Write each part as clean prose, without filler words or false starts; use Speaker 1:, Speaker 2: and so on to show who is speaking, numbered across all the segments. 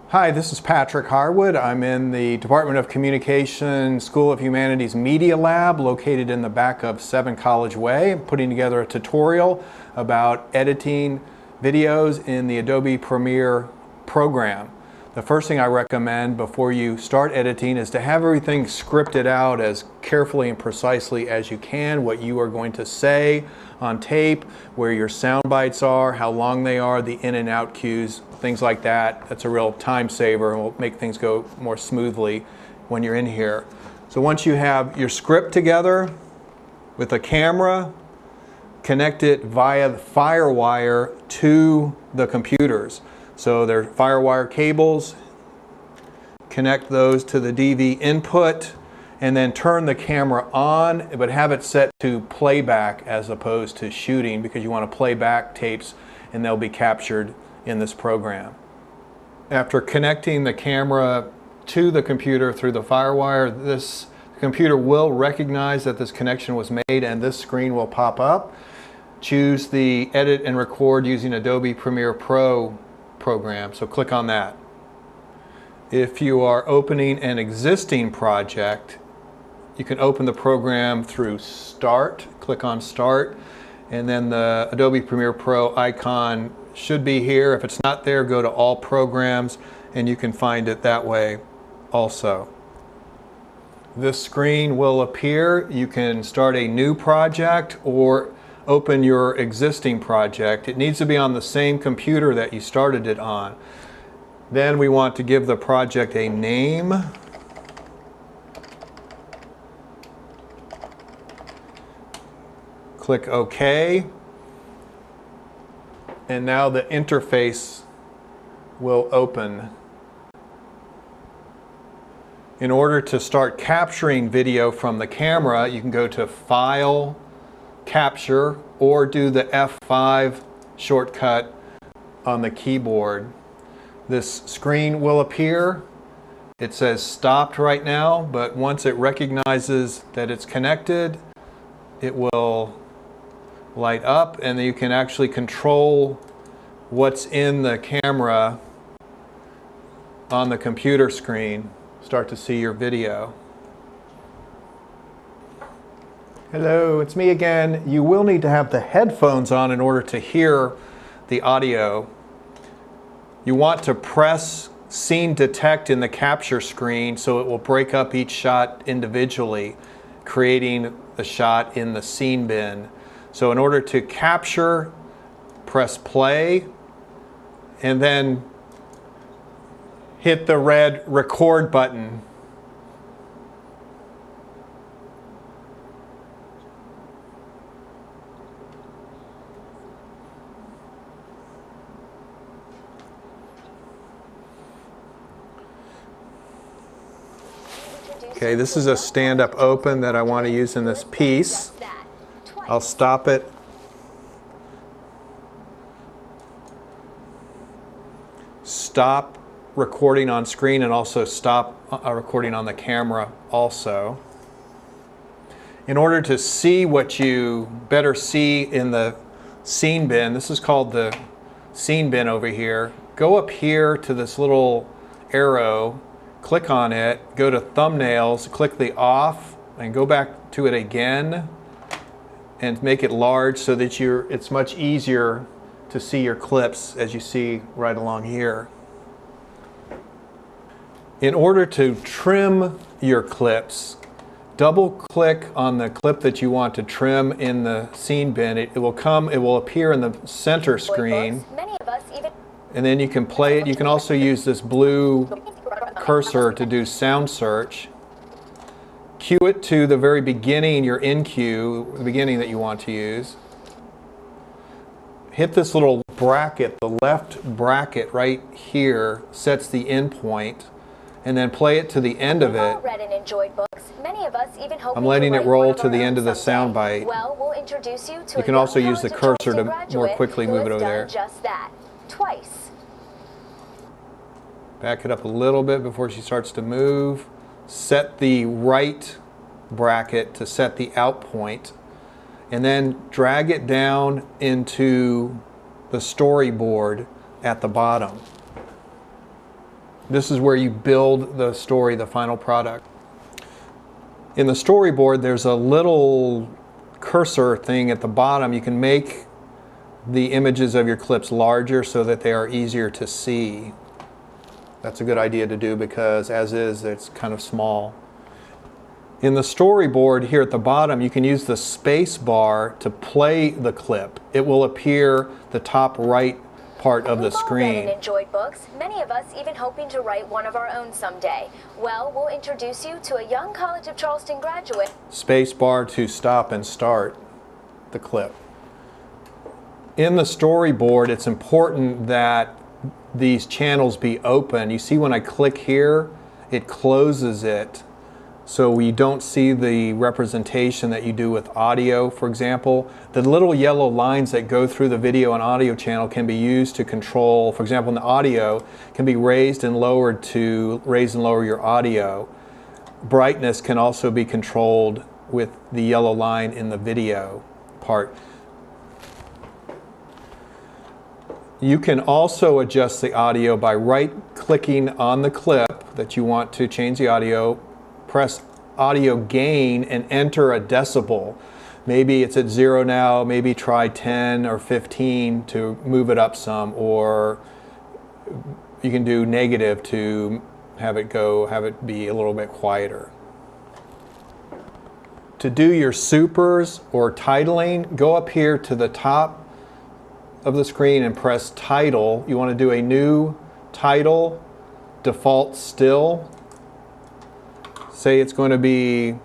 Speaker 1: Hi, this is Patrick Harwood. I'm in the Department of Communication School of Humanities Media Lab located in the back of 7 College Way. I'm putting together a tutorial about editing videos in the Adobe Premiere program. The first thing I recommend before you start editing is to have everything scripted out as carefully and precisely as you can, what you are going to say on tape, where your sound bites are, how long they are, the in and out cues, things like that. That's a real time saver and will make things go more smoothly when you're in here. So once you have your script together with a camera, connect it via the FireWire to the computers. So there are FireWire cables, connect those to the DV input, and then turn the camera on, but have it set to playback as opposed to shooting, because you want to play back tapes and they'll be captured in this program. After connecting the camera to the computer through the FireWire, this computer will recognize that this connection was made and this screen will pop up. Choose the Edit and Record using Adobe Premiere Pro program, so click on that. If you are opening an existing project, you can open the program through Start, click on Start, and then the Adobe Premiere Pro icon should be here. If it's not there, go to All Programs and you can find it that way also. This screen will appear. You can start a new project or open your existing project. It needs to be on the same computer that you started it on. Then we want to give the project a name. Click OK. And now the interface will open. In order to start capturing video from the camera, you can go to File, Capture, or do the F5 shortcut on the keyboard. This screen will appear. It says stopped right now, but once it recognizes that it's connected, it will light up and you can actually control what's in the camera on the computer screen. Start to see your video. Hello, it's me again. You will need to have the headphones on in order to hear the audio. You want to press Scene Detect in the capture screen so it will break up each shot individually, creating the shot in the scene bin. So in order to capture, press play and then hit the red record button. Okay, this is a stand-up open that I want to use in this piece. I'll stop it. Stop recording on screen and also stop recording on the camera also. In order to see what you better see in the scene bin, this is called the scene bin over here, go up here to this little arrow, click on it, go to thumbnails, click the off and go back to it again and make it large so that it's much easier to see your clips as you see right along here. In order to trim your clips, double click on the clip that you want to trim in the scene bin. It will appear in the center screen and then you can play it. You can also use this blue cursor to do sound search. Cue it to the very beginning, your in cue, the beginning that you want to use. Hit this little bracket, the left bracket right here sets the in point, and then play it to the end of it.
Speaker 2: Read and enjoyed books. Many of us even hope
Speaker 1: I'm letting it roll to the end of the soundbite.
Speaker 2: Well, we'll introduce you to
Speaker 1: you can also use the cursor to more quickly move it over there.
Speaker 2: Just that, twice.
Speaker 1: Back it up a little bit before she starts to move. Set the right bracket to set the out point, and then drag it down into the storyboard at the bottom. This is where you build the story, the final product. In the storyboard, there's a little cursor thing at the bottom. You can make the images of your clips larger so that they are easier to see. That's a good idea to do because as is, it's kind of small. In the storyboard here at the bottom, you can use the space bar to play the clip. It will appear the top right part of the screen.
Speaker 2: We've all read and enjoyed books, many of us even hoping to write one of our own someday. Well, we'll introduce you to a young College of Charleston graduate.
Speaker 1: Space bar to stop and start the clip. In the storyboard, it's important that these channels be open. You see when I click here, it closes it so we don't see the representation that you do with audio, for example. The little yellow lines that go through the video and audio channel can be used to control, for example, in the audio, can be raised and lowered to raise and lower your audio. Brightness can also be controlled with the yellow line in the video part. You can also adjust the audio by right-clicking on the clip that you want to change the audio, press audio gain and enter a decibel. Maybe it's at 0 now, maybe try 10 or 15 to move it up some, or you can do negative to have it be a little bit quieter. To do your supers or titling, go up here to the top of the screen and press title. You want to do a new title, default still. Say it's going to be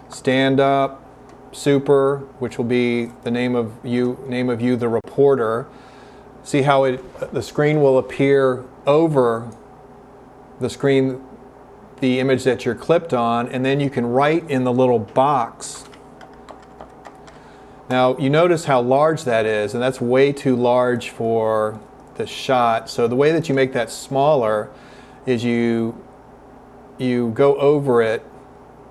Speaker 1: stand up super, which will be the name of you, the reporter. See how the screen will appear over the screen, the image that you're clipped on, and then you can write in the little box. Now you notice how large that is, and that's way too large for the shot. So the way that you make that smaller is you go over it,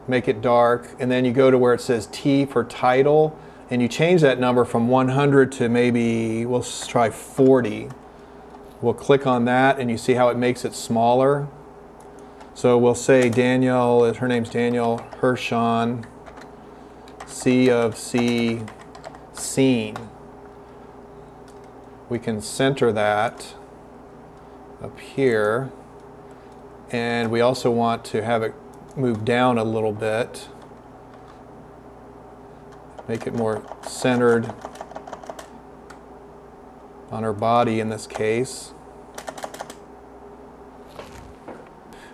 Speaker 1: make it dark, and then you go to where it says T for title, and you change that number from 100 to maybe, we'll try 40. We'll click on that, and you see how it makes it smaller. So we'll say Daniel, her name's Daniel Hershon, C of C, scene. We can center that up here, and we also want to have it move down a little bit, make it more centered on her body in this case.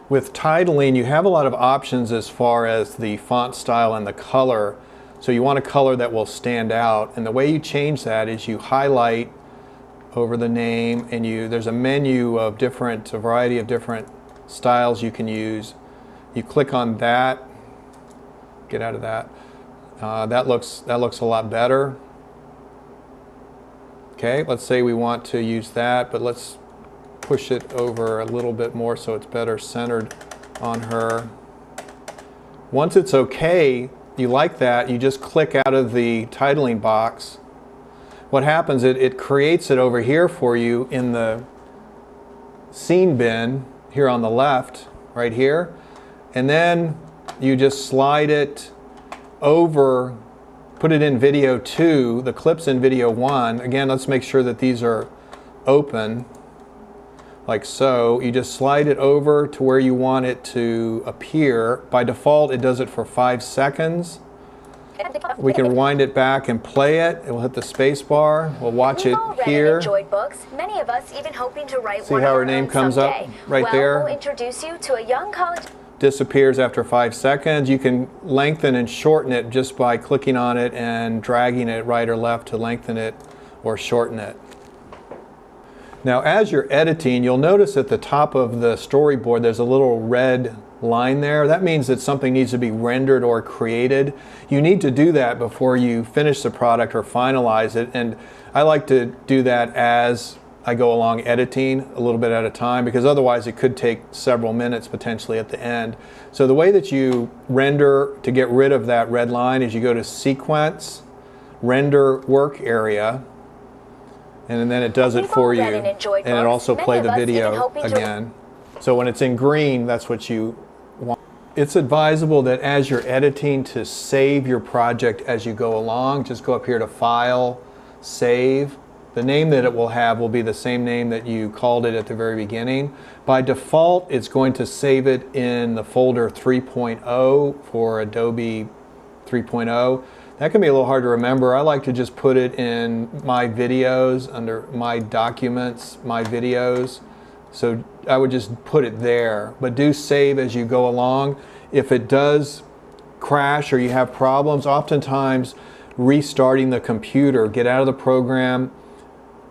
Speaker 1: With titling, you have a lot of options as far as the font style and the color. So you want a color that will stand out, and the way you change that is you highlight over the name, and there's a menu of a variety of different styles you can use. You click on that, get out of that. That looks a lot better. Okay, let's say we want to use that, but let's push it over a little bit more so it's better centered on her. Once it's okay, you like that, you just click out of the titling box. What happens, it creates it over here for you in the scene bin here on the left, right here, and then you just slide it over, put it in video 2, the clip's in video 1. Again, let's make sure that these are open, like so. You just slide it over to where you want it to appear. By default, it does it for 5 seconds. We can wind it back and play it. It will hit the space bar. We'll watch it here.
Speaker 2: Enjoyed books, many of us even hoping to write
Speaker 1: See
Speaker 2: one
Speaker 1: how
Speaker 2: of
Speaker 1: her
Speaker 2: our
Speaker 1: name
Speaker 2: own
Speaker 1: comes up
Speaker 2: someday.
Speaker 1: right there?
Speaker 2: We'll introduce you to a young college.
Speaker 1: Disappears after 5 seconds. You can lengthen and shorten it just by clicking on it and dragging it right or left to lengthen it or shorten it. Now as you're editing, you'll notice at the top of the storyboard there's a little red line there. That means that something needs to be rendered or created. You need to do that before you finish the product or finalize it, and I like to do that as I go along editing a little bit at a time, because otherwise it could take several minutes potentially at the end. So the way that you render to get rid of that red line is you go to Sequence, Render Work Area, and then it does it for you, and it also play the video again. So when it's in green, that's what you want. It's advisable that as you're editing to save your project as you go along. Just go up here to File, Save. The name that it will have will be the same name that you called it at the very beginning. By default, it's going to save it in the folder 3.0 for Adobe 3.0. That can be a little hard to remember. I like to just put it in My Videos, under My Documents, My Videos. So I would just put it there, but do save as you go along. If it does crash or you have problems, oftentimes restarting the computer, get out of the program,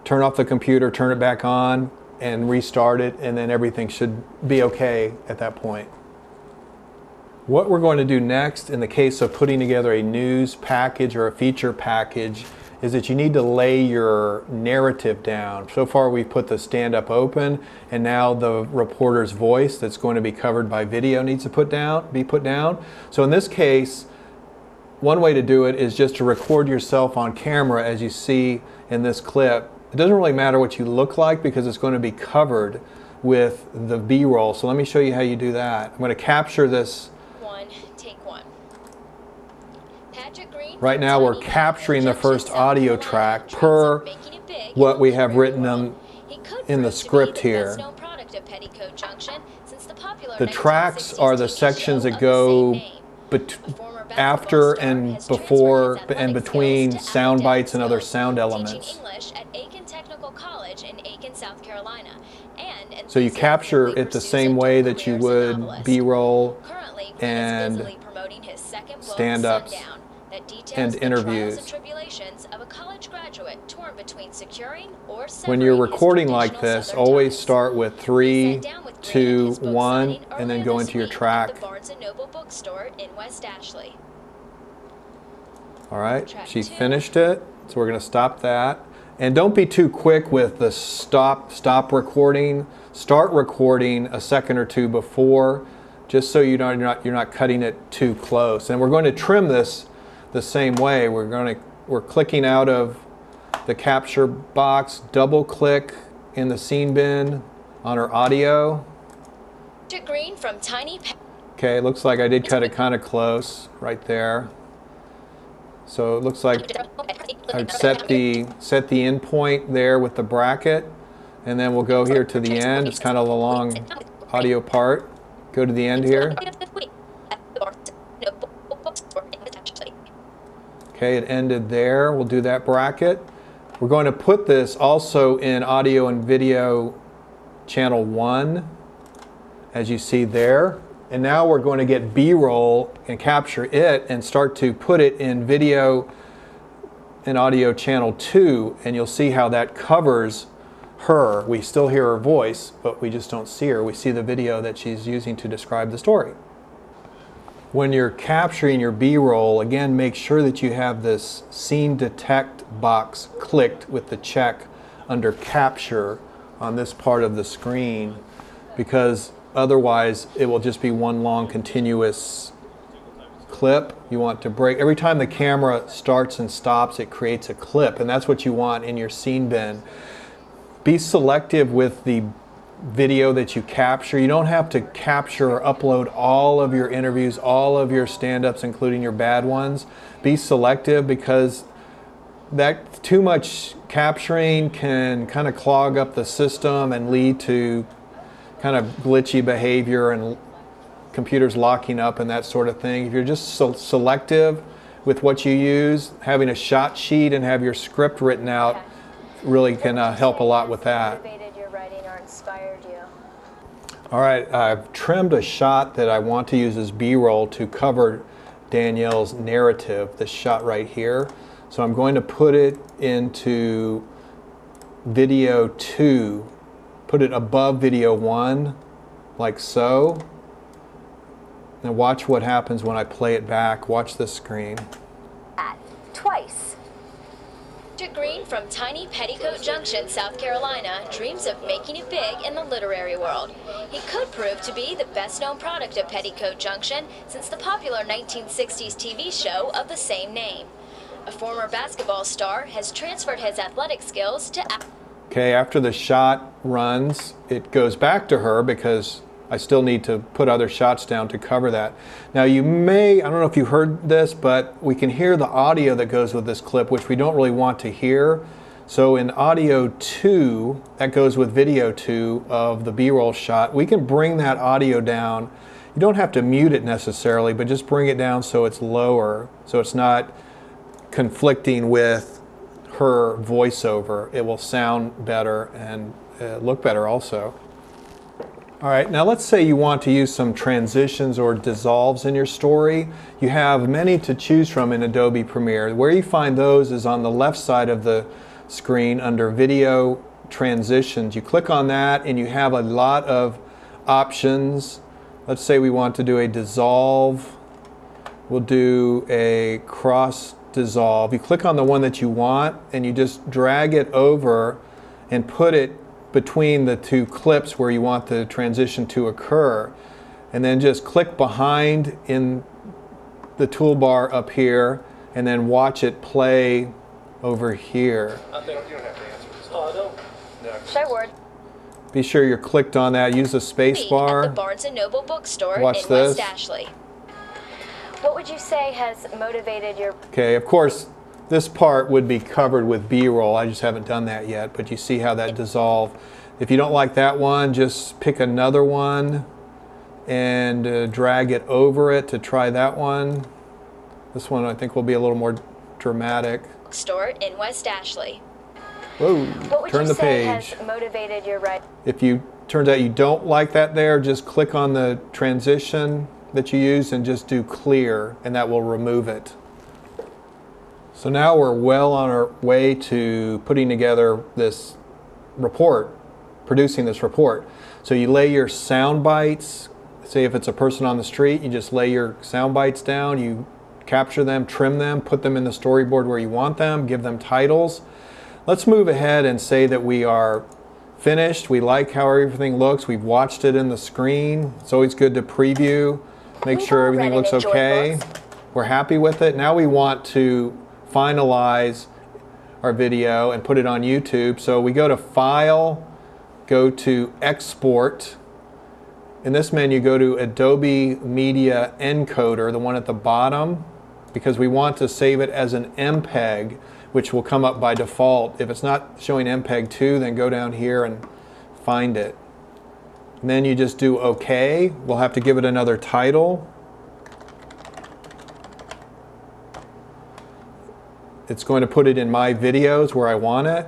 Speaker 1: turn off the computer, turn it back on, and restart it, and then everything should be okay at that point. What we're going to do next in the case of putting together a news package or a feature package is that you need to lay your narrative down. So far we've put the stand-up open, and now the reporter's voice that's going to be covered by video needs to be put down. So in this case, one way to do it is just to record yourself on camera as you see in this clip. It doesn't really matter what you look like because it's going to be covered with the B-roll. So let me show you how you do that. I'm going to capture this.
Speaker 2: Take one. Patrick Green.
Speaker 1: Right now we're capturing the first audio track per what we have written in the script here. The tracks are the sections that go after and before and between sound bites and other sound elements. So you capture it the same way that you would B-roll and stand-ups and interviews. When you're recording like this, always start with 3, 2, 1, and then go into your track. All right, she finished it, so we're going to stop that. And don't be too quick with the stop recording. Start recording a second or two before, just so you're not cutting it too close. And we're going to trim this the same way. We're clicking out of the capture box, double click in the scene bin on our audio.
Speaker 2: Green from Tiny.
Speaker 1: Okay, it looks like I did cut it kind of close right there. So it looks like I've set the end point there with the bracket, and then we'll go here to the end. It's kind of a long audio part. Go to the end here. Okay, it ended there. We'll do that bracket. We're going to put this also in audio and video channel 1, as you see there. And now we're going to get B-roll and capture it and start to put it in video and audio channel 2, and you'll see how that covers her. We still hear her voice, but we just don't see her. We see the video that she's using to describe the story. When you're capturing your B-roll, again, make sure that you have this scene detect box clicked with the check under capture on this part of the screen, because otherwise it will just be one long continuous clip. You want to break. Every time the camera starts and stops, it creates a clip, and that's what you want in your scene bin. Be selective with the video that you capture. You don't have to capture or upload all of your interviews, all of your stand-ups, including your bad ones. Be selective, because that too much capturing can kind of clog up the system and lead to kind of glitchy behavior and computers locking up and that sort of thing. If you're just selective with what you use, having a shot sheet and have your script written out really can help a lot with that. All right, I've trimmed a shot that I want to use as B-roll to cover Danielle's narrative, this shot right here. So I'm going to put it into video 2, put it above video 1, like so. Now watch what happens when I play it back. Watch the screen.
Speaker 2: Twice. Green from tiny Petticoat Junction, South Carolina, dreams of making it big in the literary world. He could prove to be the best-known product of Petticoat Junction since the popular 1960s TV show of the same name. A former basketball star has transferred his athletic skills to...
Speaker 1: Okay, after the shot runs, it goes back to her because I still need to put other shots down to cover that. Now you may, I don't know if you heard this, but we can hear the audio that goes with this clip, which we don't really want to hear. So in audio 2, that goes with video 2 of the B-roll shot, we can bring that audio down. You don't have to mute it necessarily, but just bring it down so it's lower, so it's not conflicting with her voiceover. It will sound better and look better also. All right, now let's say you want to use some transitions or dissolves in your story. You have many to choose from in Adobe Premiere. Where you find those is on the left side of the screen under Video Transitions. You click on that and you have a lot of options. Let's say we want to do a dissolve. We'll do a cross dissolve. You click on the one that you want and you just drag it over and put it between the two clips where you want the transition to occur. And then just click behind in the toolbar up here and then watch it play over here.
Speaker 3: You don't have to answer this. Oh, I don't? No.
Speaker 2: Sure word.
Speaker 1: Be sure you're clicked on that. Use the spacebar.
Speaker 2: At the Barnes & Noble bookstore
Speaker 1: Watch
Speaker 2: in
Speaker 1: this.
Speaker 2: West Ashley. What would you say has motivated your...
Speaker 1: Okay, of course, this part would be covered with B-roll. I just haven't done that yet, but you see how that dissolved. If you don't like that one, just pick another one and drag it over it to try that one. This one I think will be a little more dramatic.
Speaker 2: Store in West Ashley.
Speaker 1: Whoa,
Speaker 2: What would
Speaker 1: turn
Speaker 2: you
Speaker 1: the
Speaker 2: say
Speaker 1: page.
Speaker 2: has motivated your writing?
Speaker 1: If you turns out you don't like that there, just click on the transition that you use and just do clear, and that will remove it. So now we're well on our way to putting together this report, producing this report. So you lay your sound bites. Say if it's a person on the street, you just lay your sound bites down, you capture them, trim them, put them in the storyboard where you want them, give them titles. Let's move ahead and say that we are finished. We like how everything looks. We've watched it in the screen. It's always good to preview, make
Speaker 2: We've
Speaker 1: sure
Speaker 2: all
Speaker 1: everything
Speaker 2: read and
Speaker 1: looks
Speaker 2: enjoyed
Speaker 1: okay.
Speaker 2: books.
Speaker 1: We're happy with it. Now we want to finalize our video and put it on YouTube. So we go to File, go to Export. In this menu, go to Adobe Media Encoder, the one at the bottom, because we want to save it as an MPEG, which will come up by default. If it's not showing MPEG 2, then go down here and find it. And then you just do OK. We'll have to give it another title. It's going to put it in My Videos where I want it.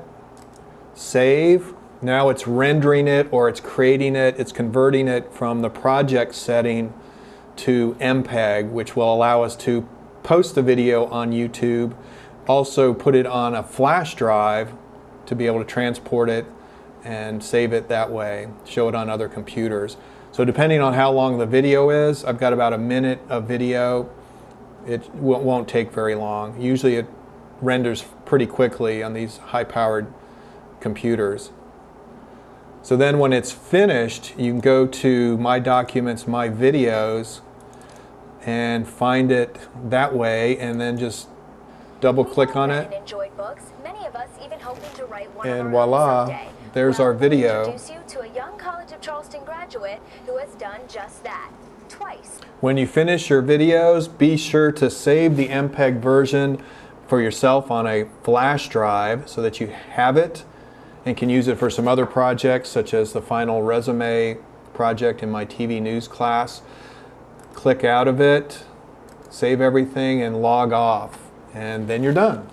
Speaker 1: Save. Now it's rendering it, or it's creating it. It's converting it from the project setting to MPEG, which will allow us to post the video on YouTube. Also put it on a flash drive to be able to transport it and save it that way, show it on other computers. So depending on how long the video is, I've got about a minute of video. It won't take very long. Usually it renders pretty quickly on these high-powered computers. So then when it's finished, you can go to My Documents, My Videos, and find it that way, and then just double click on it.
Speaker 2: Enjoyed books. Many of us even hoping to write one
Speaker 1: And
Speaker 2: of our own
Speaker 1: voila,
Speaker 2: someday.
Speaker 1: there's our
Speaker 2: We'll
Speaker 1: video.
Speaker 2: introduce you to a young College of Charleston graduate who has done just that, twice.
Speaker 1: When you finish your videos, be sure to save the MPEG version for yourself on a flash drive so that you have it and can use it for some other projects, such as the final resume project in my TV news class. Click out of it, save everything, and log off, and then you're done.